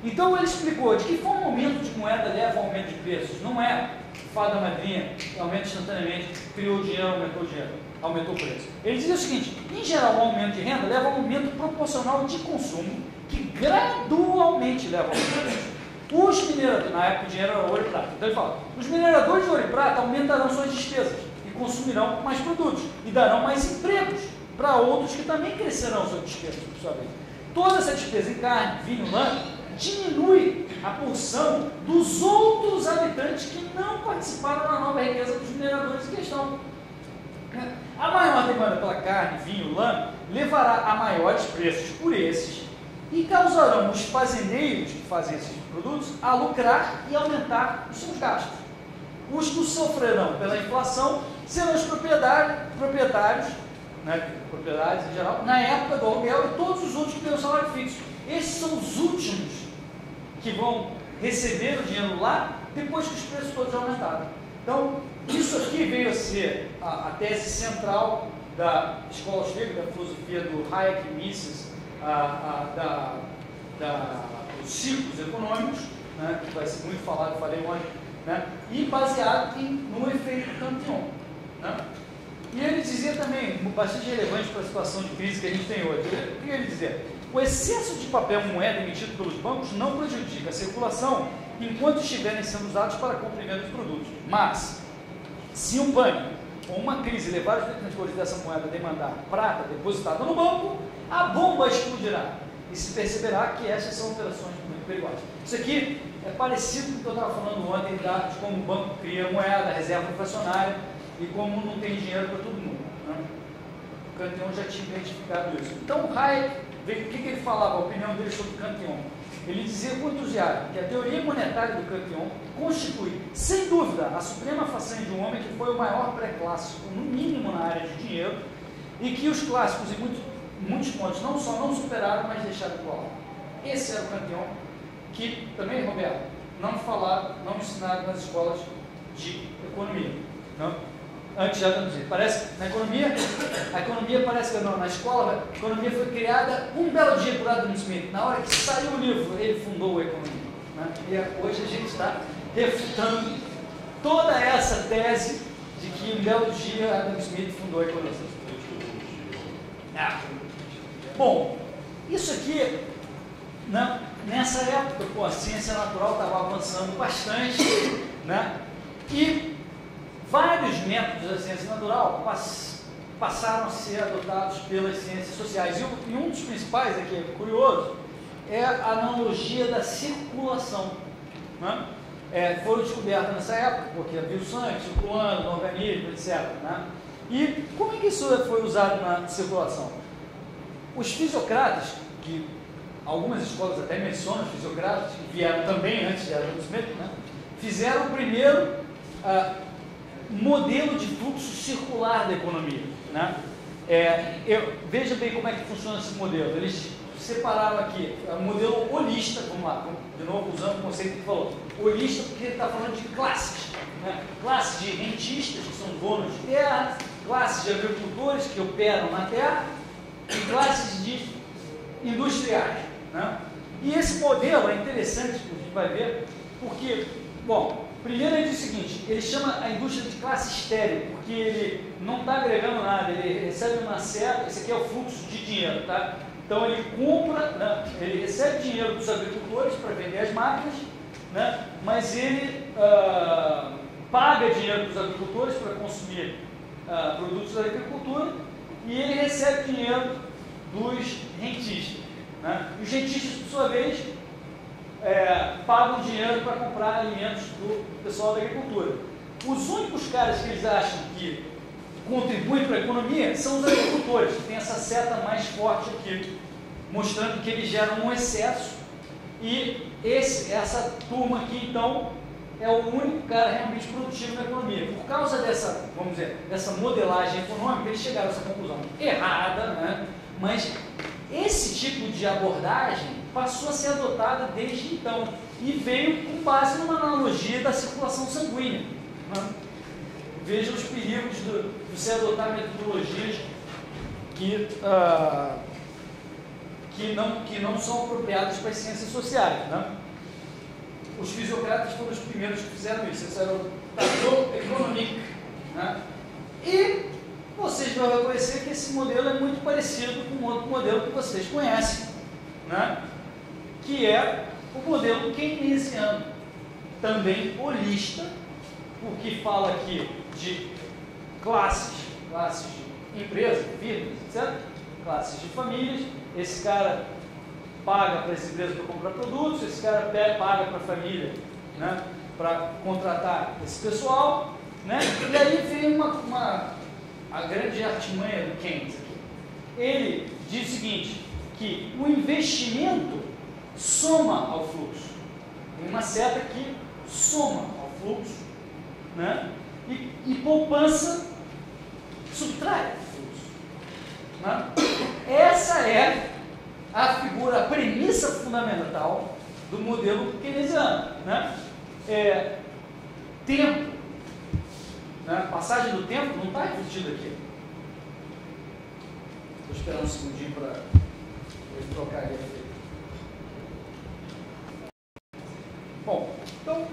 Então ele explicou de que forma o aumento de moeda leva ao aumento de preços. Não é fada madrinha, aumenta instantaneamente, criou dinheiro, aumentou o preço. Ele dizia o seguinte: em geral, o aumento de renda leva a um aumento proporcional de consumo, que gradualmente leva ao aumento de preço. Os mineradores, na época o dinheiro era ouro e prata, então ele fala: os mineradores de ouro e prata aumentarão suas despesas e consumirão mais produtos e darão mais empregos para outros que também crescerão suas despesas, por sua vez. Toda essa despesa em carne, vinho, lã, diminui a porção dos outros habitantes que não participaram da nova riqueza dos mineradores em questão. A maior demanda pela carne, vinho, lã levará a maiores preços por esses e causarão os fazendeiros que fazem esses produtos a lucrar e aumentar os seus gastos. Os que sofrerão pela inflação serão os proprietários em geral, na época do aluguel, e todos os outros que têm o salário fixo. Esses são os últimos que vão receber o dinheiro lá depois que os preços todos aumentaram. Então, isso aqui veio a ser a tese central da escola austríaca, da filosofia do Hayek e Mises, dos ciclos econômicos, né, que vai ser muito falado, falei ontem, né, e baseado no efeito Cantillon. Né? E ele dizia também, bastante relevante para a situação de crise que a gente tem hoje, o que ele dizia? O excesso de papel moeda emitido pelos bancos não prejudica a circulação enquanto estiverem sendo usados para compra e venda de produtos. Mas, se um pânico ou uma crise levar os detentores dessa moeda a demandar prata depositada no banco, a bomba explodirá e se perceberá que essas são operações muito perigosas. Isso aqui é parecido com o que eu estava falando ontem de como o banco cria moeda, reserva inflacionária e como não tem dinheiro para todo mundo. Né? O Cantillon já tinha identificado isso. Então o Hayek, o que ele falava, a opinião dele sobre o Cantillon? Ele dizia com entusiasmo que a teoria monetária do Cantillon constitui, sem dúvida, a suprema façanha de um homem que foi o maior pré-clássico, no mínimo na área de dinheiro, e que os clássicos, em muitos pontos, não só não superaram, mas deixaram igual. Esse era o Cantillon, que também, Roberto, não ensinaram nas escolas de economia. Não? Antes já estamos dizendo, parece na economia, a economia parece que não, na escola, a economia foi criada um belo dia por Adam Smith. Na hora que saiu o livro, ele fundou a economia. Né? E hoje a gente está refutando toda essa tese de que um belo dia Adam Smith fundou a economia. Bom, isso aqui, né, nessa época, a ciência natural estava avançando bastante, né, e vários métodos da ciência natural passaram a ser adotados pelas ciências sociais. E um dos principais, aqui é curioso, é a analogia da circulação. Né? Foi descoberta nessa época, porque havia o sangue circulando no organismo, etc. Né? E como é que isso foi usado na circulação? Os fisiocratas, que algumas escolas até mencionam os fisiocratas, que vieram também antes de Adam Smith, né? Fizeram o primeiro modelo de fluxo circular da economia. Né? Veja bem como é que funciona esse modelo. Eles separaram aqui o modelo holista, vamos lá, de novo usando o conceito que ele falou, holista porque ele está falando de classes, né? Classes de rentistas, que são donos de terra, classes de agricultores que operam na terra e classes de industriais. Né? E esse modelo é interessante, a gente vai ver, porque, bom, primeiro ele diz o seguinte, ele chama a indústria de classe estéril, porque ele não está agregando nada, ele recebe uma certa, esse aqui é o fluxo de dinheiro, tá? Então ele compra, né, ele recebe dinheiro dos agricultores para vender as máquinas, né, mas ele paga dinheiro dos agricultores para consumir produtos da agricultura e ele recebe dinheiro dos rentistas. Né? E os rentistas, por sua vez, pagam dinheiro para comprar alimentos do pessoal da agricultura. Os únicos caras que eles acham que contribuem para a economia são os agricultores, que têm essa seta mais forte aqui, mostrando que eles geram um excesso e essa turma aqui, então, é o único cara realmente produtivo na economia. Por causa dessa, vamos dizer, dessa modelagem econômica, eles chegaram a essa conclusão errada, né? Mas esse tipo de abordagem passou a ser adotada desde então e veio com base numa analogia da circulação sanguínea. Né? Veja os perigos de se adotar metodologias que que não são apropriadas para as ciências sociais, né? Os fisiocratas foram os primeiros que fizeram isso. Esse era o tableau économique, né? E vocês vão reconhecer que esse modelo é muito parecido com outro modelo que vocês conhecem, né? Que é o modelo keynesiano, também holista, porque fala aqui de classes de empresas, firmas, etc., classes de famílias. Esse cara paga para essa empresa para comprar produtos, esse cara paga para a família, né, para contratar esse pessoal, né? E aí vem a grande artimanha do Keynes aqui. Ele diz o seguinte, que o investimento soma ao fluxo. Tem uma seta que soma ao fluxo, né? E poupança subtrai o fluxo, né? Essa é a figura, a premissa fundamental do modelo keynesiano, né? Tempo, né? Passagem do tempo não está refletido aqui. Vou esperar um segundinho para ele trocar aqui. Bom, então,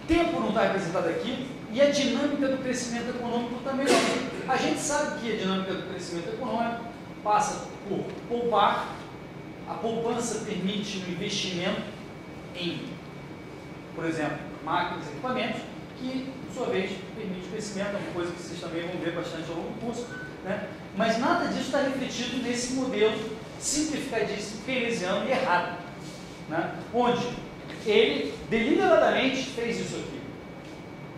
tempo não está representado aqui e a dinâmica do crescimento econômico também não. A gente sabe que a dinâmica do crescimento econômico passa por poupar. A poupança permite um investimento em, por exemplo, máquinas e equipamentos, que, por sua vez, permite o crescimento, é uma coisa que vocês também vão ver bastante ao longo do curso, né? Mas nada disso está refletido nesse modelo simplificadíssimo, keynesiano e errado, né? Onde ele deliberadamente fez isso aqui.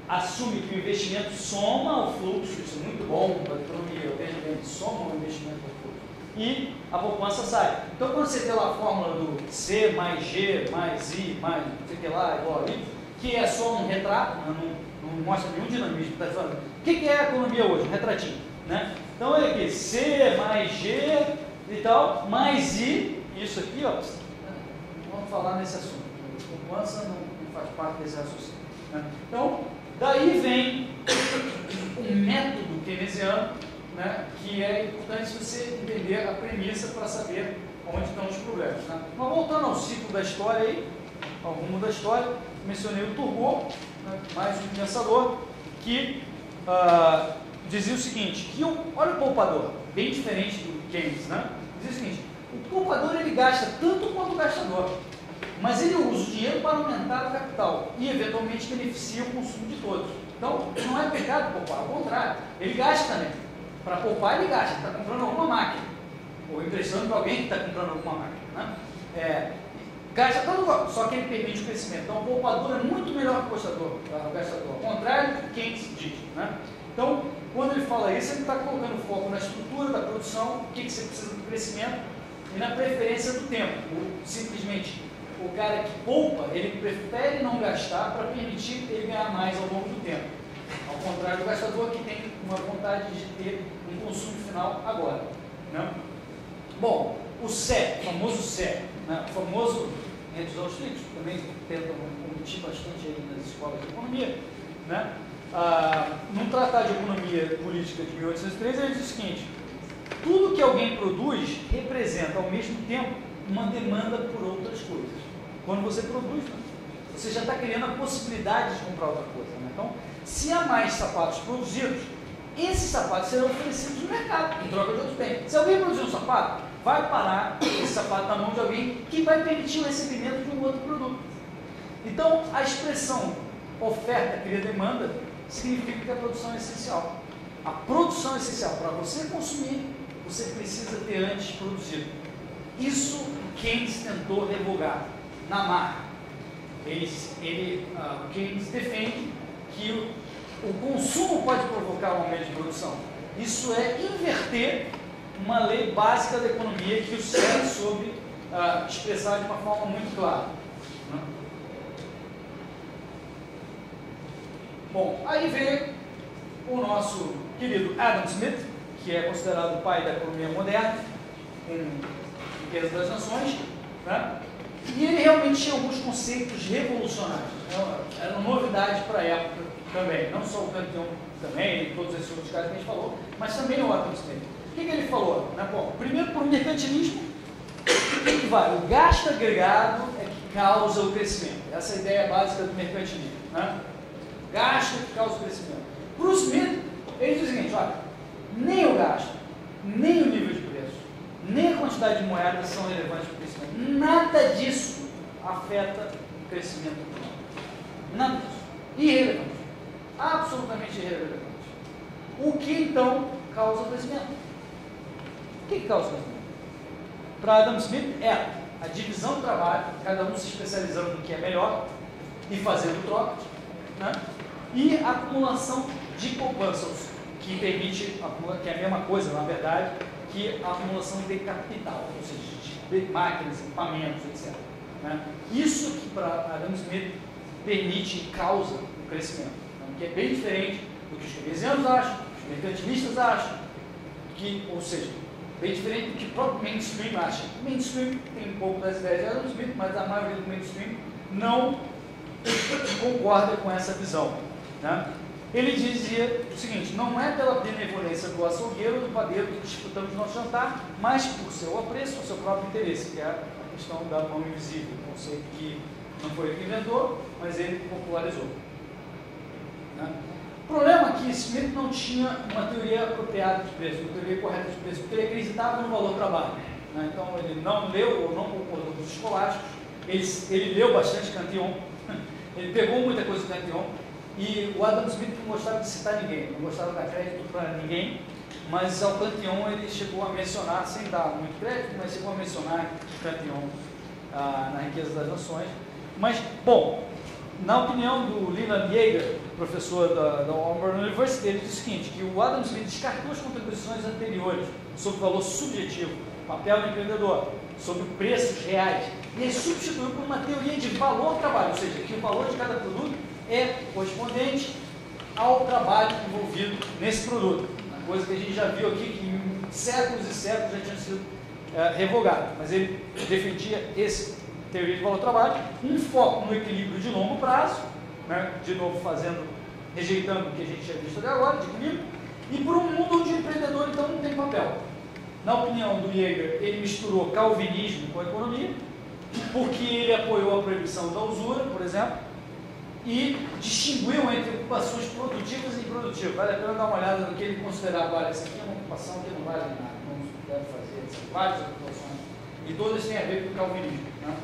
Assume que o investimento soma ao fluxo, isso é muito bom para a economia, veja bem, soma o investimento ao fluxo, e a poupança sai. Então, quando você tem lá a fórmula do C mais G mais I mais não sei o que lá, igual a I, que é só um retrato, não mostra nenhum dinamismo, está falando. O que é a economia hoje? Um retratinho, né? Então, olha aqui, C mais G e tal, mais I, isso aqui, ó, vamos falar nesse assunto. A poupança não faz parte desse raciocínio, né? Então, daí vem um método keynesiano, né, que é importante você entender a premissa para saber onde estão os problemas, né? Mas voltando ao ciclo da história aí, ao rumo da história, mencionei o Turgot, né, mais um pensador, que dizia o seguinte, que olha o poupador, bem diferente do Keynes, né? Dizia o seguinte, o poupador ele gasta tanto quanto o gastador, mas ele usa o dinheiro para aumentar o capital e, eventualmente, beneficia o consumo de todos. Então, não é pecado poupar, ao contrário, ele gasta também. Para poupar, ele gasta, está comprando alguma máquina, ou emprestando para alguém que está comprando alguma máquina, né? Gasta tanto, só que ele permite o crescimento. Então, o poupador é muito melhor que o gastador, ao contrário do que Keynes diz, né? Então, quando ele fala isso, ele está colocando foco na estrutura da produção, o que você precisa do crescimento e na preferência do tempo. Simplesmente, o cara que poupa, ele prefere não gastar para permitir ele ganhar mais ao longo do tempo. Ao contrário do gastador que tem uma vontade de ter um consumo final agora, né? Bom, o CE, o famoso CE, né? O famoso, entre os austríacos, também tentam competir bastante aí nas escolas de economia, né? Num tratado de economia política de 1803, ele diz o seguinte, tudo que alguém produz representa ao mesmo tempo uma demanda por outras coisas. Quando você produz, você já está criando a possibilidade de comprar outra coisa, né? Então, se há mais sapatos produzidos, esses sapatos serão oferecidos no mercado, em troca de outros bens. Se alguém produzir um sapato, vai parar esse sapato na mão de alguém que vai permitir o recebimento de um outro produto. Então, a expressão oferta cria demanda significa que a produção é essencial. A produção é essencial. Para você consumir, você precisa ter antes produzido. Isso Keynes tentou revogar na marca. Keynes defende que o consumo pode provocar um aumento de produção. Isso é inverter uma lei básica da economia que o CE soube expressar de uma forma muito clara, né? Bom, aí vem o nosso querido Adam Smith, que é considerado o pai da economia moderna, com Riqueza das Nações, né? E ele realmente tinha alguns conceitos revolucionários, era uma novidade para a época também, não só o Cantillon também, todos esses outros caras que a gente falou, mas também o Adam Smith. O que ele falou? Né? Bom, primeiro, por mercantilismo, que vai? O gasto agregado é que causa o crescimento. Essa é a ideia básica do mercantilismo. Né? Gasto que causa o crescimento. Para o Smith, ele diz o seguinte, olha, nem o gasto, nem o nível de preço, nem a quantidade de moedas são relevantes para o crescimento. Nada disso afeta o crescimento econômico. Nada disso. Irrelevante. Absolutamente irrelevante. O que então causa o crescimento? O que causa o crescimento? Para Adam Smith é a divisão do trabalho, cada um se especializando no que é melhor e fazendo trocas, né? E a acumulação de poupanças, que permite, que é a mesma coisa, na verdade, que a acumulação de capital, ou seja, de máquinas, equipamentos, etc. Né? Isso que para Adam Smith permite e causa o crescimento, né? Que é bem diferente do que os keynesianos acham, os mercantilistas acham, ou seja, bem diferente do que o próprio mainstream acha. O mainstream tem um pouco das ideias de Adam Smith, mas a maioria do mainstream não concorda com essa visão. Né? Ele dizia o seguinte: não é pela benevolência do açougueiro ou do padeiro que disputamos nosso jantar, mas por seu apreço, o seu próprio interesse, que é a questão da mão invisível, um conceito que não foi ele que inventou, mas ele popularizou. Né? O problema é que Smith não tinha uma teoria apropriada de preço, uma teoria correta de preço, porque ele acreditava no valor do trabalho. Né? Então ele não leu ou não concordou com os escolásticos, ele leu bastante Cantillon, ele pegou muita coisa do Cantillon, e o Adam Smith não gostava de citar ninguém, não gostava de dar crédito para ninguém, mas ao Cantillon ele chegou a mencionar, sem dar muito crédito, mas chegou a mencionar Cantillon na Riqueza das Nações. Mas, bom, na opinião do Leland Yeager, professor da Auburn University, ele diz o seguinte, que o Adam Smith descartou as contribuições anteriores sobre o valor subjetivo, papel do empreendedor, sobre preços reais, e ele substituiu por uma teoria de valor do trabalho, ou seja, que o valor de cada produto é correspondente ao trabalho envolvido nesse produto. Uma coisa que a gente já viu aqui, que em séculos e séculos já tinha sido revogada, mas ele defendia essa teoria de valor do trabalho, um foco no equilíbrio de longo prazo, né? De novo rejeitando o que a gente tinha visto até agora, de equilíbrio, e por um mundo onde o empreendedor então não tem papel. Na opinião do Yeager, ele misturou calvinismo com a economia, porque ele apoiou a proibição da usura, por exemplo, e distinguiu entre ocupações produtivas e improdutivas. Vale a pena dar uma olhada no que ele considerava. Olha, essa aqui é uma ocupação que não vale nada, não se deve fazer, várias ocupações, e todas têm a ver com o calvinismo. Né?